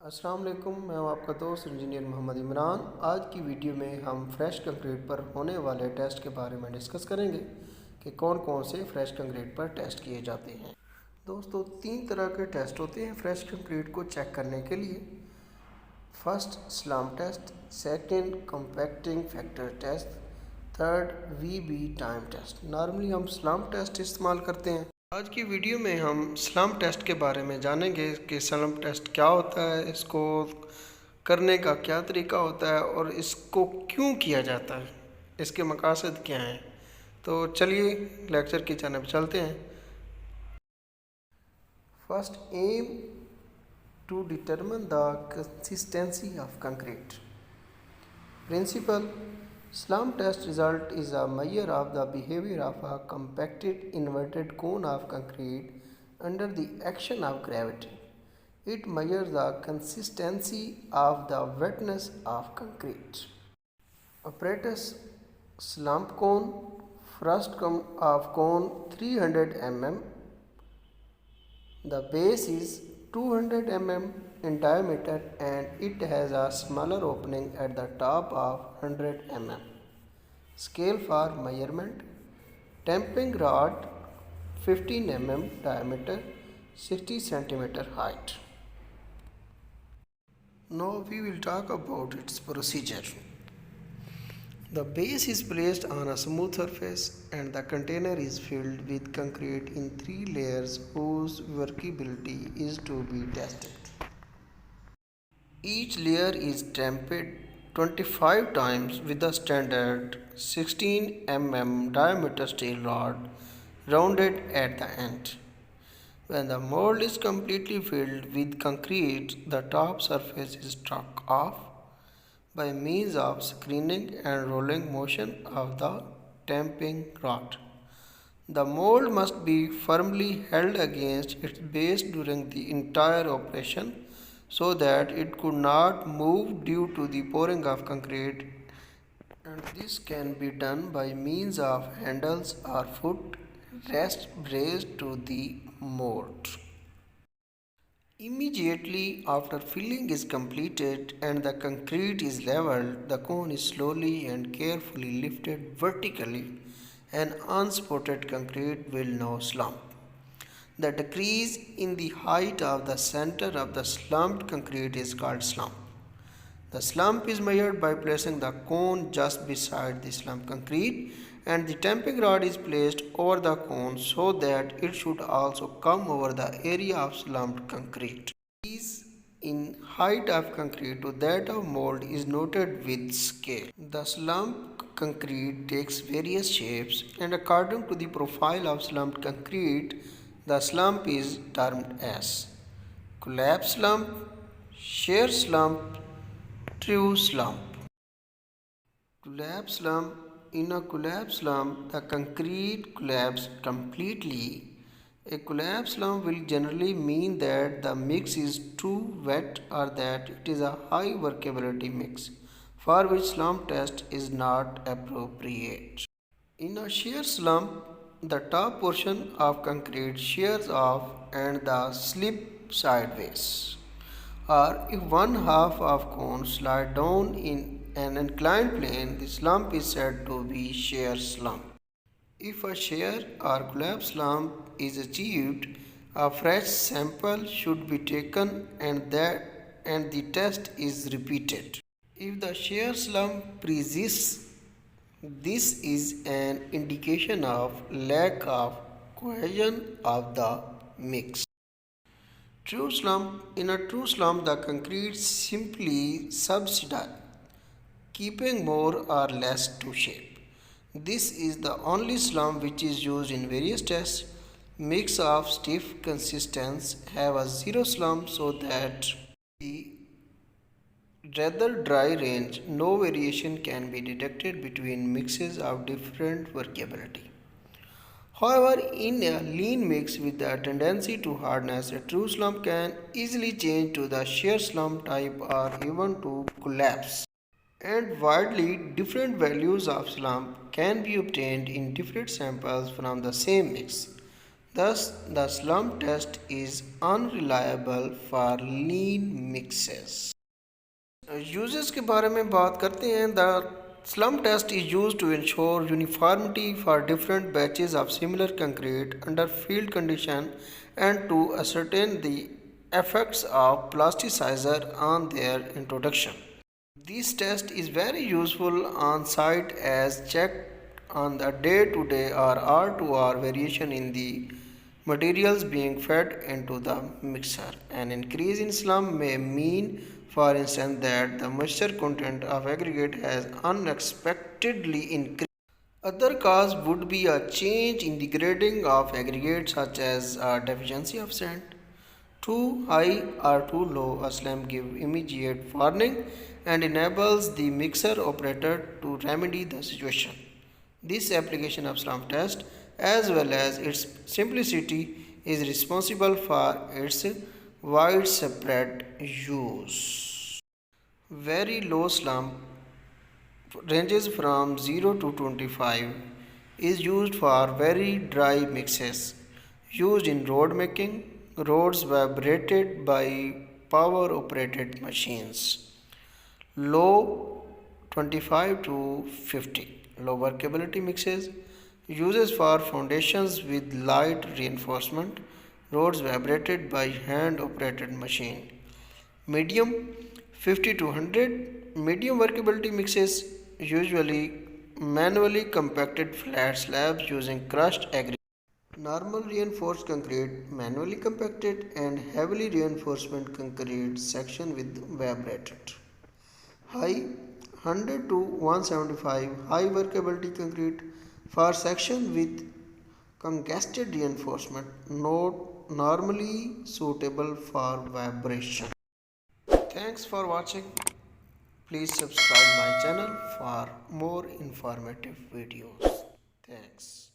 अस्सलाम वालेकुम, मैं हूं आपका दोस्त इंजीनियर मोहम्मद इमरान। आज की वीडियो में हम फ्रेश कंक्रीट पर होने वाले टेस्ट के बारे में डिस्कस करेंगे कि कौन कौन से फ्रेश कंक्रीट पर टेस्ट किए जाते हैं। दोस्तों, 3 तरह के टेस्ट होते हैं फ्रेश कंक्रीट को चेक करने के लिए। First, slump test. Second, compacting factor test. Third, VB time test. Normally हम स्लम्प टेस्ट इस्तेमाल करते हैं। आज की वीडियो में हम स्लम्प टेस्ट के बारे में जानेंगे कि स्लम्प टेस्ट क्या होता है, इसको करने का क्या तरीका होता है और इसको क्यों किया जाता है, इसके मकासद क्या हैं। तो चलिए लेक्चर की जानिब चलते हैं। First, aim to determine the consistency of concrete. Principle: slump test result is a measure of the behavior of a compacted inverted cone of concrete under the action of gravity. It measures the consistency of the wetness of concrete. Apparatus: slump cone. First of cone 300 mm. The base is 200 mm in diameter and it has a smaller opening at the top of 100 mm. Scale for measurement: tamping rod 15 mm diameter, 60 cm height. Now we will talk about its procedure. The base is placed on a smooth surface and the container is filled with concrete in 3 layers whose workability is to be tested. Each layer is tamped 25 times with a standard 16 mm diameter steel rod rounded at the end. When the mold is completely filled with concrete, the top surface is struck off by means of screening and rolling motion of the tamping rod. The mold must be firmly held against its base during the entire operation so that it could not move due to the pouring of concrete, and this can be done by means of handles or foot rests braced to the mold. Immediately after filling is completed and the concrete is leveled, the cone is slowly and carefully lifted vertically and unspotted concrete will now slump. The decrease in the height of the center of the slumped concrete is called slump. The slump is measured by placing the cone just beside the slumped concrete and the tamping rod is placed over the cone so that it should also come over the area of slumped concrete. Increase in height of concrete to that of mold is noted with scale. The slumped concrete takes various shapes and according to the profile of slumped concrete, the slump is termed as collapse slump, shear slump, true slump. Collapse slump. In a collapse slump, the concrete collapses completely. A collapse slump will generally mean that the mix is too wet or that it is a high workability mix, for which slump test is not appropriate. In a shear slump, the top portion of concrete shears off and the slip sideways. Or if one half of cone slide down in an inclined plane, the slump is said to be shear slump. If a shear or collapse slump is achieved, a fresh sample should be taken and the test is repeated. If the shear slump persists, this is an indication of lack of cohesion of the mix. True slump. In a true slump, the concrete simply subsides, keeping more or less to shape. This is the only slump which is used in various tests. Mix of stiff consistence have a zero slump so that the rather dry range, no variation can be detected between mixes of different workability. However, in a lean mix with a tendency to hardness, a true slump can easily change to the shear slump type or even to collapse. And widely different values of slump can be obtained in different samples from the same mix. Thus, the slump test is unreliable for lean mixes. Uses के बारे में बात करते हैं. The slump test is used to ensure uniformity for different batches of similar concrete under field condition and to ascertain the effects of plasticizer on their introduction. This test is very useful on site as check on the day-to-day or R-to-R variation in the materials being fed into the mixer. An increase in slump may mean, for instance, that the moisture content of aggregate has unexpectedly increased. Other cause would be a change in the grading of aggregate such as a deficiency of sand. Too high or too low a slump give immediate warning and enables the mixer operator to remedy the situation. This application of slump test as well as its simplicity is responsible for its widespread use. Very low slump ranges from 0 to 25 is used for very dry mixes used in road making. Roads vibrated by power operated machines. Low 25 to 50 low workability mixes uses for foundations with light reinforcement. Roads vibrated by hand operated machine. Medium 50 to 100 medium workability mixes usually manually compacted flat slabs using crushed aggregate. Normal reinforced concrete manually compacted and heavily reinforcement concrete section with vibrated. High 100 to 175 high workability concrete for section with congested reinforcement not normally suitable for vibration. Thanks for watching. Please subscribe my channel for more informative videos. Thanks.